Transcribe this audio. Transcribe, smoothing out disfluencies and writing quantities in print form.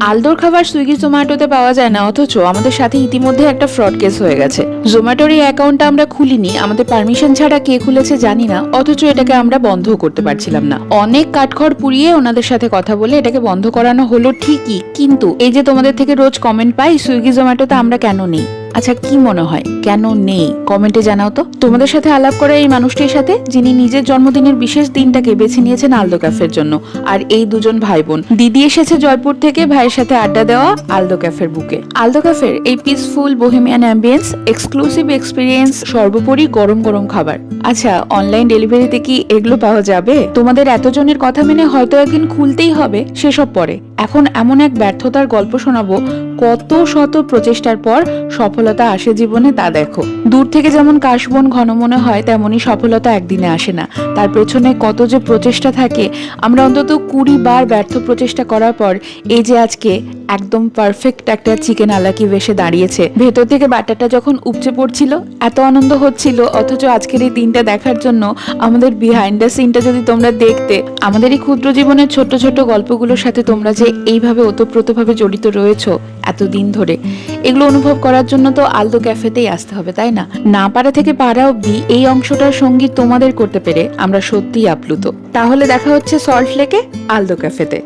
আলদোর খাবার সুইগি জোম্যাটোতে পাওয়া যায় না, অথচ আমাদের সাথে ইতিমধ্যে একটা ফ্রড কেস হয়ে গেছে। জোম্যাটোর এই অ্যাকাউন্টটা আমরা খুলিনি, আমাদের পারমিশন ছাড়া কে খুলেছে জানি না, অথচ এটাকে আমরা বন্ধ করতে পারছিলাম না। অনেক কাঠখড় পুড়িয়ে ওনাদের সাথে কথা বলে এটাকে বন্ধ করানো হলো ঠিকই, কিন্তু এই যে তোমাদের থেকে রোজ কমেন্ট পাই সুইগি জোম্যাটোতে আমরা কেন নেই, আচ্ছা কি মনে হয় কেন নেই কমেন্টে জানাও তো। তোমাদের সাথে আলাপ করা এই মানুষটির সাথে, যিনি নিজের জন্মদিনের বিশেষ দিনটাকে বেছে নিয়েছেন আলদো ক্যাফের জন্য। আর এই দুজন ভাই বোন, দিদি এসেছে জয়পুর থেকে ভাইয়ের সাথে আড্ডা দেওয়া আলদো ক্যাফের বুকে। আলদো ক্যাফের এই peaceful bohemian ambience, exclusive experience, সর্বোপরি গরম গরম খাবার। আচ্ছা অনলাইন ডেলিভারিতে কি এগুলো পাওয়া যাবে? তোমাদের এতজনের কথা মেনে হয়তো একদিন খুলতেই হবে, সেসব পরে। এখন এমন এক ব্যর্থতার গল্প শোনাবো, কত শত প্রচেষ্টার পর সফলতা আসে জীবনে তা দেখো। দূর থেকে যেমন কাশবন ঘন মনে হয়, তেমনই সফলতা একদিনে আসে না, তার পেছনে কত যে প্রচেষ্টা থাকে। আমরা অন্তত 20 বার ব্যর্থ প্রচেষ্টা করার পর এই যে আজকে একদম পারফেক্ট একটা চিকেন আলাকি ভেসে দাঁড়িয়েছে। ভেতর থেকে বাটারটা যখন উপচে পড়ছিল এত আনন্দ হচ্ছিল, অথচ আজকের এই দিনটা দেখার জন্য আমাদের বিহাইন্ড দ্য সিনটা যদি তোমরা দেখতে, আমাদের এই ক্ষুদ্র জীবনের ছোট্ট ছোট্ট গল্পগুলোর সাথে তোমরা যে এইভাবে ওতপ্রোতভাবে জড়িত রয়েছো এতদিন ধরে, এগুলো অনুভব করার জন্য তো আলদো ক্যাফেতেই আসতে হবে, তাই না? না পারা থেকে পারা অব্দি এই অংশটার সঙ্গী তোমাদের করতে পেরে আমরা সত্যিই আপ্লুত। তাহলে দেখা হচ্ছে সল্ট লেকে আলদো ক্যাফেতে।